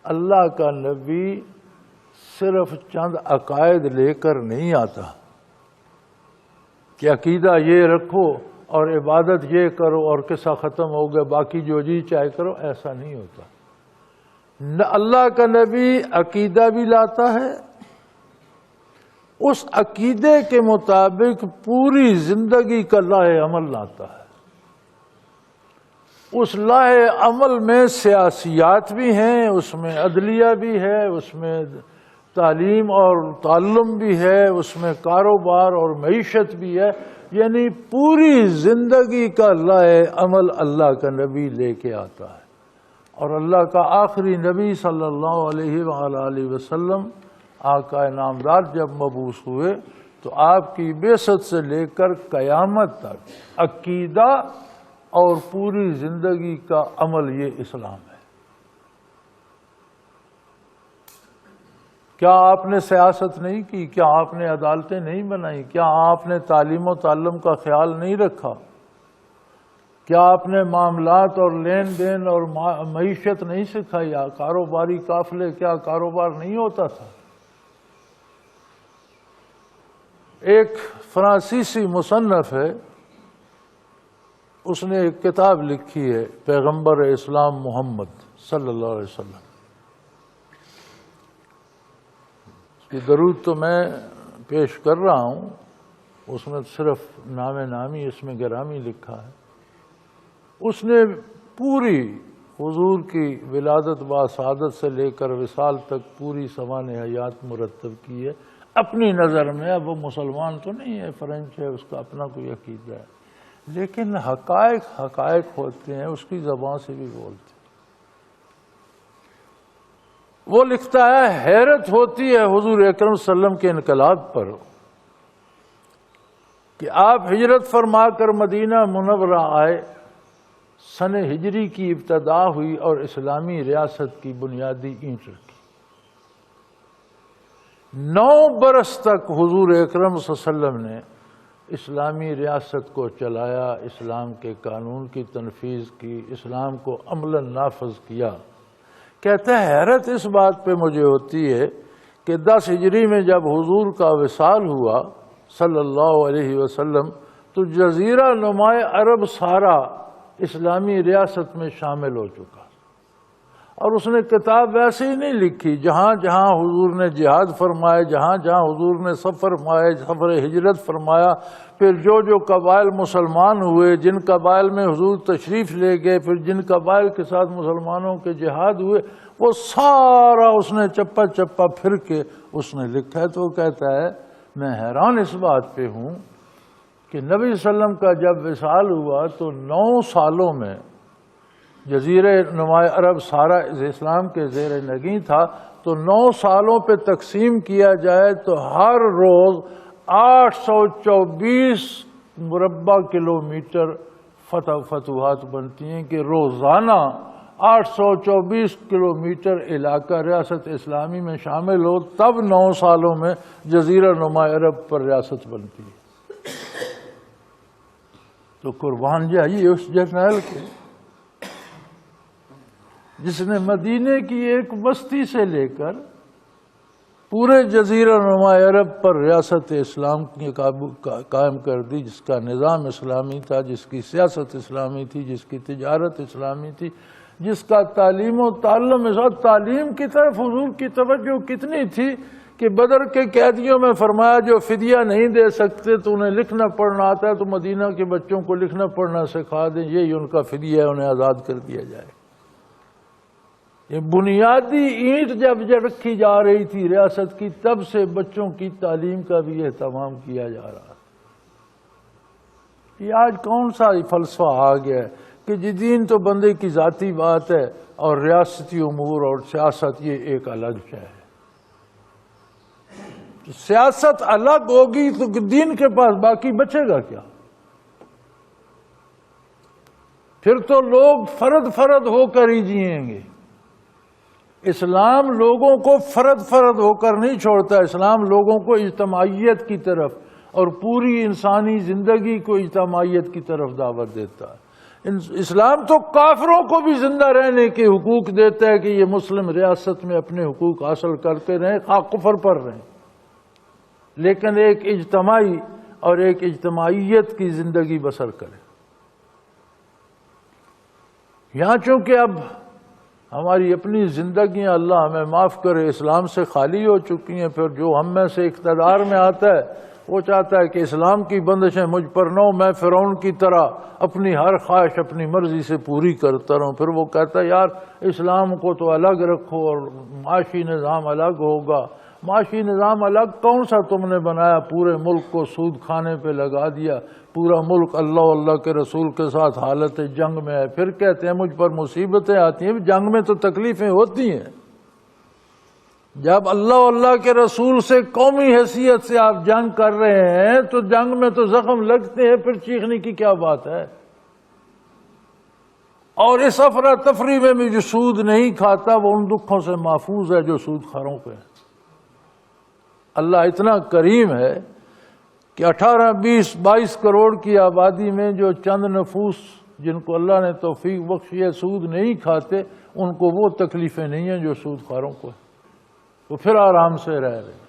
اللہ کا نبی صرف چند عقائد لے کر نہیں آتا کہ عقیدہ یہ رکھو اور عبادت یہ کرو اور قصہ ختم ہو گیا، باقی جو جی چاہے کرو، ایسا نہیں ہوتا۔ اللہ کا نبی عقیدہ بھی لاتا ہے، اس عقیدے کے مطابق پوری زندگی کا لاہ عمل لاتا ہے۔ اس لاہ عمل میں سیاسیات بھی ہیں، اس میں عدلیہ بھی ہے، اس میں تعلیم اور تعلم بھی ہے، اس میں کاروبار اور معیشت بھی ہے، یعنی پوری زندگی کا لاہ عمل اللہ کا نبی لے کے آتا ہے۔ اور اللہ کا آخری نبی صلی اللہ علیہ وآلہ وسلم آقا نامدار جب مبعوث ہوئے تو آپ کی بعثت سے لے کر قیامت تک عقیدہ اور پوری زندگی کا عمل یہ اسلام ہے۔ کیا آپ نے سیاست نہیں کی؟ کیا آپ نے عدالتیں نہیں بنائی؟ کیا آپ نے تعلیم و تعلم کا خیال نہیں رکھا؟ کیا آپ نے معاملات اور لین دین اور معیشت نہیں سکھائی؟ کاروباری قافلے، کیا کاروبار نہیں ہوتا تھا؟ ایک فرانسیسی مصنف ہے، اس نے ایک کتاب لکھی ہے پیغمبر اسلام محمد صلی اللہ علیہ وسلم کی درود تو میں پیش کر رہا ہوں، اس میں صرف نام نامی اس میں گرامی لکھا ہے۔ اس نے پوری حضور کی ولادت با سعادت سے لے کر وصال تک پوری سوانح حیات مرتب کی ہے اپنی نظر میں۔ اب وہ مسلمان تو نہیں ہے، فرینچ ہے، اس کا اپنا کوئی عقیدہ ہے، لیکن حقائق ہوتے ہیں، اس کی زبان سے بھی بولتے ہیں۔ وہ لکھتا ہے، حیرت ہوتی ہے حضور اکرم صلی اللہ علیہ وسلم کے انقلاب پر کہ آپ ہجرت فرما کر مدینہ منورہ آئے، سن ہجری کی ابتدا ہوئی اور اسلامی ریاست کی بنیادی اینٹ رکھی۔ 9 برس تک حضور اکرم صلی اللہ علیہ وسلم نے اسلامی ریاست کو چلایا، اسلام کے قانون کی تنفیذ کی، اسلام کو عملاً نافذ کیا۔ کہتے ہیں حیرت اس بات پہ مجھے ہوتی ہے کہ 10 ہجری میں جب حضور کا وصال ہوا صلی اللہ علیہ وسلم تو جزیرہ نما عرب سارا اسلامی ریاست میں شامل ہو چکا، اور اس نے کتاب ویسے ہی نہیں لکھی۔ جہاں جہاں حضور نے جہاد فرمائے، جہاں جہاں حضور نے سفر ہجرت فرمایا، پھر جو قبائل مسلمان ہوئے، جن قبائل میں حضور تشریف لے گئے، پھر جن قبائل کے ساتھ مسلمانوں کے جہاد ہوئے، وہ سارا اس نے چپا چپا پھر کے اس نے لکھا ہے۔ تو وہ کہتا ہے میں حیران اس بات پہ ہوں کہ نبی صلی اللہ علیہ وسلم کا جب وصال ہوا تو 9 سالوں میں جزیرہ نما عرب سارا اسلام کے زیر نگیں تھا، تو 9 سالوں پہ تقسیم کیا جائے تو ہر روز 824 مربع کلومیٹر فتوحات بنتی ہیں کہ روزانہ 824 کلومیٹر علاقہ ریاست اسلامی میں شامل ہو، تب 9 سالوں میں جزیرہ نما عرب پر ریاست بنتی ہے۔ تو قربان جائیے اس جرنیل کے جس نے مدینے کی ایک بستی سے لے کر پورے جزیرہ نما عرب پر ریاست اسلام کی قائم کر دی، جس کا نظام اسلامی تھا، جس کی سیاست اسلامی تھی، جس کی تجارت اسلامی تھی، جس کا تعلیم و تعلم تعلیم کی طرف حضور کی توجہ کتنی تھی کہ بدر کے قیدیوں میں فرمایا جو فدیہ نہیں دے سکتے تو انہیں لکھنا پڑھنا آتا ہے تو مدینہ کے بچوں کو لکھنا پڑھنا سکھا دیں، یہی ان کا فدیہ ہے، انہیں آزاد کر دیا جائے۔ یہ بنیادی اینٹ جب رکھی جا رہی تھی ریاست کی، تب سے بچوں کی تعلیم کا بھی اہتمام کیا جا رہا ہے۔ یہ آج کون سا فلسفہ آ گیا ہے کہ دین تو بندے کی ذاتی بات ہے اور ریاستی امور اور سیاست یہ ایک الگ شے ہے۔ سیاست الگ ہوگی تو دین کے پاس باقی بچے گا کیا؟ پھر تو لوگ فرد ہو کر ہی جئیں گے۔ اسلام لوگوں کو فرد ہو کر نہیں چھوڑتا، اسلام لوگوں کو اجتماعیت کی طرف اور پوری انسانی زندگی کو اجتماعیت کی طرف دعوت دیتا ہے۔ اسلام تو کافروں کو بھی زندہ رہنے کے حقوق دیتا ہے کہ یہ مسلم ریاست میں اپنے حقوق حاصل کرتے رہیں، خواہ کفر پر رہیں، لیکن ایک اجتماعی اور ایک اجتماعیت کی زندگی بسر کریں۔ یہاں چونکہ اب ہماری اپنی زندگیاں اللہ ہمیں معاف کرے اسلام سے خالی ہو چکی ہیں، پھر جو ہم میں سے اقتدار میں آتا ہے وہ چاہتا ہے کہ اسلام کی بندشیں مجھ پر نہ ہو، میں فرعون کی طرح اپنی ہر خواہش اپنی مرضی سے پوری کرتا رہوں۔ پھر وہ کہتا ہے یار اسلام کو تو الگ رکھو اور معاشی نظام الگ ہوگا۔ معاشی نظام الگ کون سا تم نے بنایا؟ پورے ملک کو سود کھانے پہ لگا دیا، پورا ملک اللہ کے رسول کے ساتھ حالت جنگ میں ہے، پھر کہتے ہیں مجھ پر مصیبتیں آتی ہیں۔ جنگ میں تو تکلیفیں ہوتی ہیں، جب اللہ کے رسول سے قومی حیثیت سے آپ جنگ کر رہے ہیں تو جنگ میں تو زخم لگتے ہیں، پھر چیخنے کی کیا بات ہے؟ اور اس افراتفری میں بھی جو سود نہیں کھاتا وہ ان دکھوں سے محفوظ ہے جو سود خوروں پہ۔ اللہ اتنا کریم ہے کہ 18 20 22 کروڑ کی آبادی میں جو چند نفوس جن کو اللہ نے توفیق بخشی ہے سود نہیں کھاتے، ان کو وہ تکلیفیں نہیں ہیں جو سود خوروں کو ہے، وہ پھر آرام سے رہ رہے ہیں۔